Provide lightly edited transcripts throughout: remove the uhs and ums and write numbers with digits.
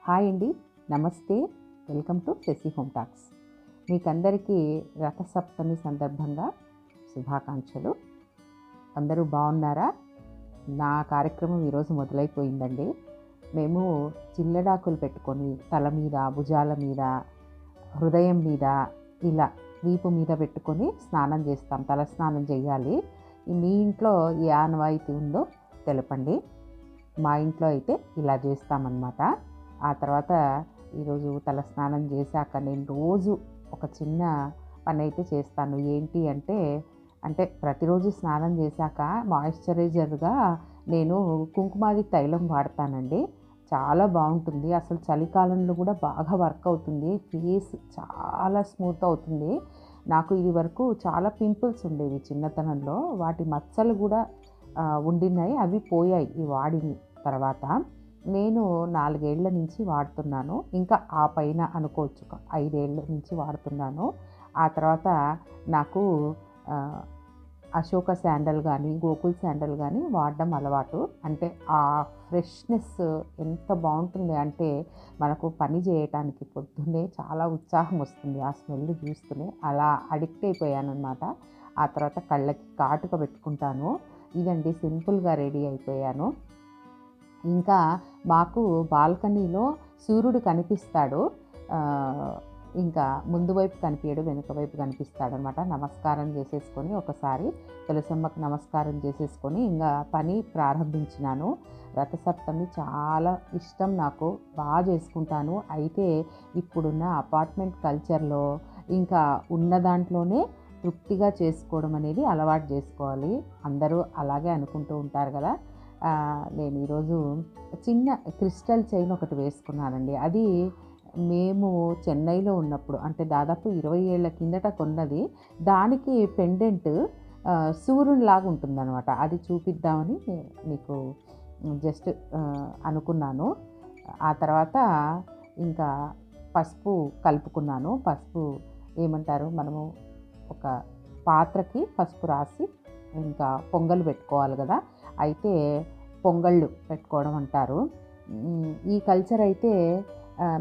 Hi అండి, నమస్తే. Welcome to Shashi home talks. మీకందరికీ రథసప్తమి సందర్భంగా శుభాకాంక్షలు. అందరూ బాగున్నారా? నా కార్యక్రమం ఈరోజు మొదలైపోయిందండి. మేము చిల్లడాకులు పెట్టుకొని తల మీద, భుజాల మీద, హృదయం మీద, ఇలా వీపు మీద పెట్టుకొని స్నానం చేస్తాం. తల స్నానం చేయాలి. మీ ఇంట్లో ఏ ఆనవాయితీ ఉందో తెలపండి. మా ఇంట్లో అయితే ఇలా చేస్తామన్నమాట. ఆ తర్వాత ఈరోజు తల స్నానం చేశాక నేను రోజు ఒక చిన్న పని అయితే చేస్తాను. ఏంటి అంటే ప్రతిరోజు స్నానం చేశాక మాయిశ్చరైజర్గా నేను కుంకుమాది తైలం వాడతానండి. చాలా బాగుంటుంది. అసలు చలికాలంలో కూడా బాగా వర్క్ అవుతుంది. ఫేస్ చాలా స్మూత్ అవుతుంది. నాకు ఇది వరకు చాలా పింపుల్స్ ఉండేవి చిన్నతనంలో. వాటి మచ్చలు కూడా ఉండినాయి. అవి పోయాయి ఈ వాడిన తర్వాత. నేను 4 ఏళ్ల నుంచి వాడుతున్నాను. ఇంకా ఆ పైన అనుకోవచ్చు, 5 ఏళ్ల నుంచి వాడుతున్నాను. ఆ తర్వాత నాకు అశోక శాండల్ కానీ, గోకుల్ శాండల్ కానీ వాడడం అలవాటు. అంటే ఆ ఫ్రెష్నెస్ ఎంత బాగుంటుంది అంటే మనకు పని చేయటానికి పొద్దున్నే చాలా ఉత్సాహం వస్తుంది ఆ స్మెల్ చూస్తూనే. అలా అడిక్ట్ అయిపోయానమాట. ఆ తర్వాత కళ్ళకి కాటుక పెట్టుకుంటాను. ఇదండి, సింపుల్గా రెడీ అయిపోయాను. ఇంకా మాకు బాల్కనీలో సూర్యుడు కనిపిస్తాడు. ఇంకా ముందు వైపు కనిపించడు, వెనుక వైపు కనిపిస్తాడనమాట. నమస్కారం చేసేసుకొని ఒకసారి తులసమ్మకు నమస్కారం చేసేసుకొని ఇంకా పని ప్రారంభించినాను. రథసప్తమి చాలా ఇష్టం నాకు, బాగా చేసుకుంటాను. అయితే ఇప్పుడున్న అపార్ట్మెంట్ కల్చర్లో ఇంకా ఉన్న దాంట్లోనే తృప్తిగా చేసుకోవడం అనేది అలవాటు చేసుకోవాలి. అందరూ అలాగే అనుకుంటూ ఉంటారు కదా. నేను ఈరోజు చిన్న క్రిస్టల్ చైన్ ఒకటి వేసుకున్నానండి. అది మేము చెన్నైలో ఉన్నప్పుడు, అంటే దాదాపు 20 ఏళ్ల కిందట కొన్నది. దానికి పెండెంట్ సూర్యునిలాగా ఉంటుందన్నమాట. అది చూపిద్దామని మీకు జస్ట్ అనుకున్నాను. ఆ తర్వాత ఇంకా పసుపు కలుపుకున్నాను. పసుపు ఏమంటారు, మనము ఒక పాత్రకి పసుపు రాసి ఇంకా పొంగలు పెట్టుకోవాలి కదా. అయితే పొంగళ్ళు పెట్టుకోవడం అంటారు. ఈ కల్చర్ అయితే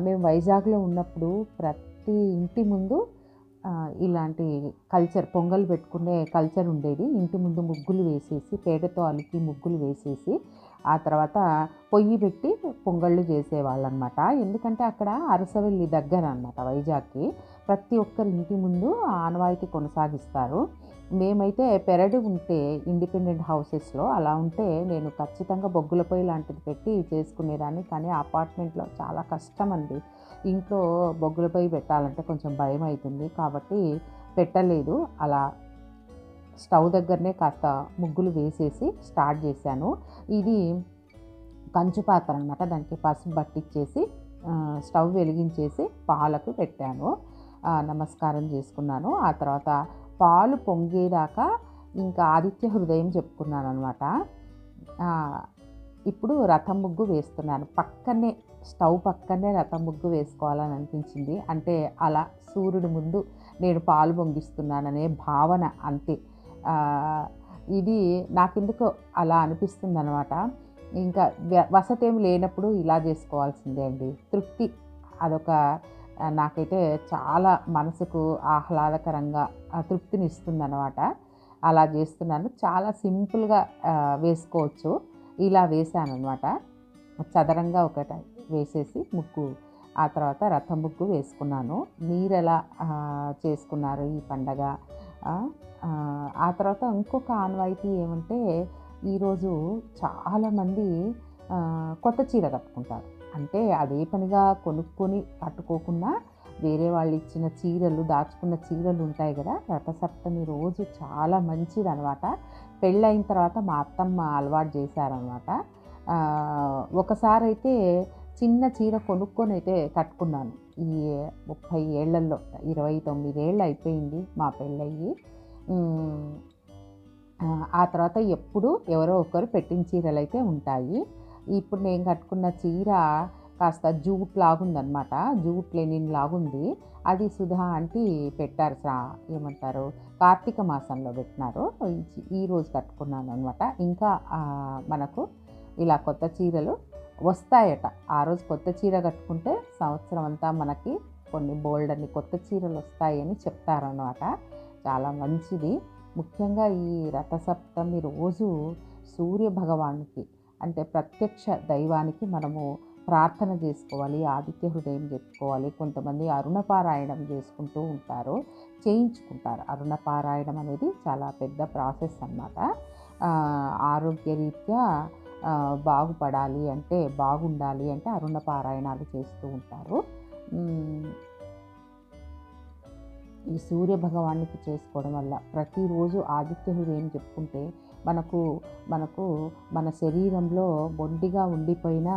మేము వైజాగ్లో ఉన్నప్పుడు ప్రతి ఇంటి ముందు ఇలాంటి కల్చర్, పొంగల్ పెట్టుకునే కల్చర్ ఉండేది. ఇంటి ముందు ముగ్గులు వేసేసి, పేడతో అలికి ముగ్గులు వేసేసి, ఆ తర్వాత పొయ్యి పెట్టి పొంగళ్ళు చేసేవాళ్ళనమాట. ఎందుకంటే అక్కడ అరసవెల్లి దగ్గర అనమాట వైజాగ్కి. ప్రతి ఒక్కరి ఇంటి ముందు ఆనవాయితీ కొనసాగిస్తారు. మేమైతే పెరడు ఉంటే ఇండిపెండెంట్ హౌసెస్లో అలా ఉంటే నేను ఖచ్చితంగా బొగ్గుల పొయ్యి లాంటిది పెట్టి చేసుకునేదాన్ని. కానీ అపార్ట్మెంట్లో చాలా కష్టం అండి. ఇంట్లో బొగ్గుల పొయ్యి పెట్టాలంటే కొంచెం భయం అవుతుంది కాబట్టి పెట్టలేదు. అలా స్టవ్ దగ్గరనే కాస్త ముగ్గులు వేసేసి స్టార్ట్ చేశాను. ఇది కంచు పాత్ర అనమాట. దానికి పసుపు పట్టించేసి స్టవ్ వెలిగించేసి పాలకు పెట్టాను. నమస్కారం చేసుకున్నాను. ఆ తర్వాత పాలు పొంగేదాకా ఇంకా ఆదిత్య హృదయం చెప్పుకున్నాను అనమాట. ఇప్పుడు రథం ముగ్గు వేస్తున్నాను. పక్కనే, స్టవ్ పక్కనే రథం ముగ్గు వేసుకోవాలని అనిపించింది. అంటే అలా సూర్యుడి ముందు నేను పాలు పొంగిస్తున్నాననే భావన అంతే. ఇది నాకెందుకో అలా అనిపిస్తుంది అనమాట. ఇంకా వసతి ఏమి లేనప్పుడు ఇలా చేసుకోవాల్సిందే అండి. తృప్తి, అదొక నాకైతే చాలా మనసుకు ఆహ్లాదకరంగా తృప్తిని ఇస్తుంది అనమాట. అలా చేస్తున్నాను. చాలా సింపుల్గా వేసుకోవచ్చు. ఇలా వేసాను అనమాట. చదరంగా ఒకటి వేసేసి ముగ్గు, ఆ తర్వాత రథం ముగ్గు వేసుకున్నాను. మీరు ఎలా చేసుకున్నారు ఈ పండగ? ఆ తర్వాత ఇంకొక ఆనవాయితీ ఏమంటే, ఈరోజు చాలామంది కొత్త చీర కట్టుకుంటారు. అంటే అదే పనిగా కొనుక్కొని కట్టుకోకుండా వేరే వాళ్ళు ఇచ్చిన చీరలు, దాచుకున్న చీరలు ఉంటాయి కదా. రథసప్తమి రోజు చాలా మంచిది అనమాట. పెళ్ళైన తర్వాత మా అత్తమ్మ అలవాటు చేశారనమాట. ఒకసారి అయితే చిన్న చీర కొనుక్కొని అయితే కట్టుకున్నాను. ఈ 30 ఏళ్లలో 29 ఏళ్ళు అయిపోయింది మా పెళ్ళయ్యి. ఆ తర్వాత ఎప్పుడు ఎవరో ఒకరు పెట్టిన చీరలు అయితే ఉంటాయి. ఇప్పుడు నేను కట్టుకున్న చీర కాస్త జూట్ లాగుందనమాట. జూట్ లెనిన్ లాగుంది. అది సుధా ఆంటీ పెట్టారు. ఏమంటారు, కార్తీక మాసంలో పెట్టినారు. ఈరోజు కట్టుకున్నాను అనమాట. ఇంకా మనకు ఇలా కొత్త చీరలు వస్తాయట. ఆ రోజు కొత్త చీర కట్టుకుంటే సంవత్సరం అంతా మనకి కొన్ని బోలెడన్ని కొత్త చీరలు వస్తాయని చెప్తారనమాట. చాలా మంచిది. ముఖ్యంగా ఈ రథసప్తమి రోజు సూర్య భగవానునికి అంటే ప్రత్యక్ష దైవానికి మనము ప్రార్థన చేసుకోవాలి, ఆదిత్య హృదయం చెప్పుకోవాలి. కొంతమంది అరుణపారాయణం చేసుకుంటూ ఉంటారు, చేయించుకుంటారు. అరుణపారాయణం అనేది చాలా పెద్ద ప్రాసెస్ అన్నమాట. ఆరోగ్యరీత్యా బాగుపడాలి అంటే, బాగుండాలి అంటే అరుణపారాయణాలు చేస్తూ ఉంటారు. ఈ సూర్య భగవానునికి చేసుకోవడం వల్ల ప్రతిరోజు ఆదిత్య హృదయం చెప్పుకుంటే మనకు మనకు మన శరీరంలో మొండిగా ఉండిపోయిన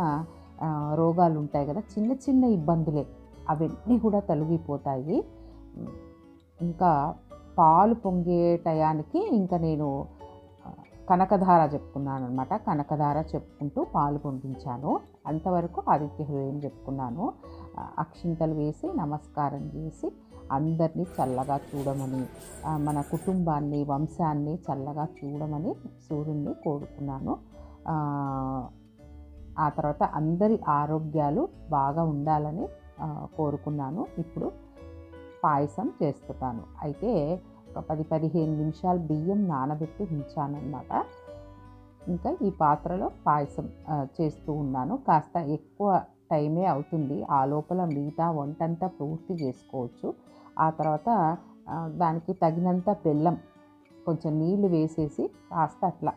రోగాలు ఉంటాయి కదా, చిన్న చిన్న ఇబ్బందులే, అవన్నీ కూడా తొలగిపోతాయి. ఇంకా పాలు పొంగే టయానికి ఇంకా నేను కనకధార చెప్పుకున్నాను అనమాట. కనకధార చెప్పుకుంటూ పాలు పొంగించాను. అంతవరకు ఆదిత్య హృదయం చెప్పుకున్నాను. అక్షింతలు వేసి నమస్కారం చేసి అందరినీ చల్లగా చూడమని, మన కుటుంబాన్ని వంశాన్ని చల్లగా చూడమని సూర్యుడిని కోరుకున్నాను. ఆ తర్వాత అందరి ఆరోగ్యాలు బాగా ఉండాలని కోరుకున్నాను. ఇప్పుడు పాయసం చేస్తున్నాను. అయితే ఒక 10-15 నిమిషాలు బియ్యం నానబెట్టి ఉంచానన్నమాట. ఇంకా ఈ పాత్రలో పాయసం చేస్తూ ఉన్నాను. కాస్త ఎక్కువ టైమే అవుతుంది. ఆ లోపల మిగతా వంటంతా పూర్తి చేసుకోవచ్చు. ఆ తర్వాత దానికి తగినంత బెల్లం, కొంచెం నీళ్లు వేసేసి కాస్త అట్లా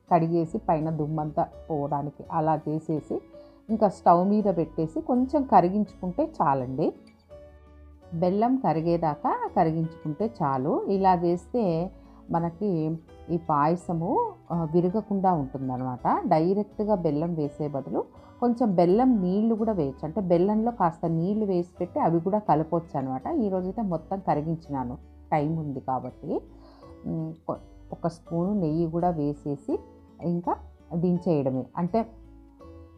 కడిగేసి పైన దుమ్మంతా పోవడానికి అలా చేసేసి ఇంకా స్టవ్ మీద పెట్టేసి కొంచెం కరిగించుకుంటే చాలండి. బెల్లం కరిగేదాకా కరిగించుకుంటే చాలు. ఇలా చేస్తే మనకి ఈ పాయసము విరగకుండా ఉంటుందన్నమాట. డైరెక్ట్గా బెల్లం వేసే బదులు కొంచెం బెల్లం నీళ్లు కూడా వేయచ్చు. అంటే బెల్లంలో కాస్త నీళ్లు వేసి పెట్టి అవి కూడా కలపవచ్చు అనమాట. ఈరోజైతే మొత్తం కరిగించినాను, టైం ఉంది కాబట్టి. ఒక స్పూను నెయ్యి కూడా వేసేసి ఇంకా దించేయడమే. అంటే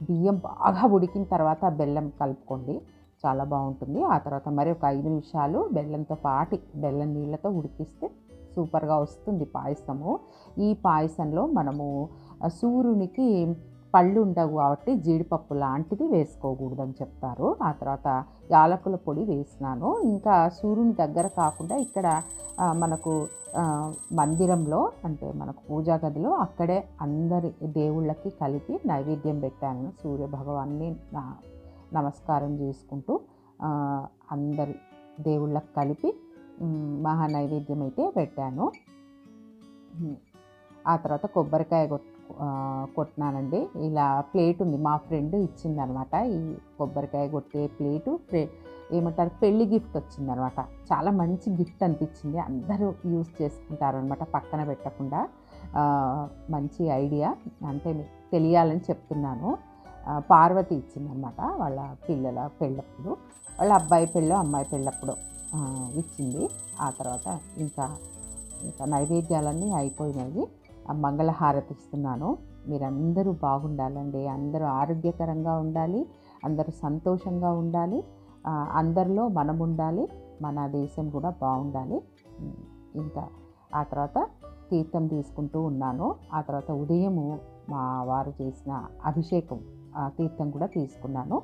బియ్యం బాగా ఉడికిన తర్వాత బెల్లం కలుపుకోండి, చాలా బాగుంటుంది. ఆ తర్వాత మరి ఒక 5 నిమిషాలు బెల్లంతో పాటి బెల్లం నీళ్ళతో ఉడికిస్తే సూపర్గా వస్తుంది పాయసము. ఈ పాయసంలో మనము సూర్యునికి పళ్ళు ఉండవు కాబట్టి జీడిపప్పు లాంటిది వేసుకోకూడదని చెప్తారు. ఆ తర్వాత యాలకుల పొడి వేసినాను. ఇంకా సూర్యుని దగ్గర కాకుండా ఇక్కడ మనకు మందిరంలో అంటే మనకు పూజా గదిలో అక్కడే అందరి దేవుళ్ళకి కలిపి నైవేద్యం పెట్టాను. సూర్య భగవాన్ని నమస్కారం చేసుకుంటూ అందరి దేవుళ్ళకి కలిపి మహా నైవేద్యం అయితే పెట్టాను. ఆ తర్వాత కొబ్బరికాయ కొట్టినానండి. ఇలా ప్లేట్ ఉంది, మా ఫ్రెండ్ ఇచ్చిందనమాట. ఈ కొబ్బరికాయ కొట్టే ప్లేటు ఏమంటారు, పెళ్లి గిఫ్ట్ వచ్చిందనమాట. చాలా మంచి గిఫ్ట్ అనిపించింది. అందరూ యూజ్ చేసుకుంటారనమాట పక్కన పెట్టకుండా. మంచి ఐడియా, అంటే మీకు తెలియాలని చెప్తున్నాను. పార్వతి ఇచ్చిందనమాట వాళ్ళ పిల్లల పెళ్ళప్పుడు, వాళ్ళ అబ్బాయి పెళ్ళో అమ్మాయి పెళ్ళప్పుడు ఇచ్చింది. ఆ తర్వాత ఇంకా నైవేద్యాలన్నీ అయిపోయినాయి. మంగళహారతి ఇస్తున్నాను. మీరందరూ బాగుండాలండి, అందరూ ఆరోగ్యకరంగా ఉండాలి, అందరూ సంతోషంగా ఉండాలి, అందరిలో మనం ఉండాలి, మన దేశం కూడా బాగుండాలి. ఇంకా ఆ తర్వాత తీర్థం తీసుకుంటూ ఉన్నాను. ఆ తర్వాత ఉదయము మా వారు చేసిన అభిషేకం తీర్థం కూడా తీసుకున్నాను.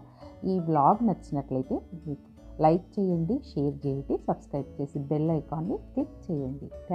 ఈ వ్లాగ్ నచ్చినట్లయితే లైక్ చేయండి, షేర్ చేయండి, సబ్స్క్రైబ్ చేసి బెల్ ఐకాన్ని క్లిక్ చేయండి. Thank you.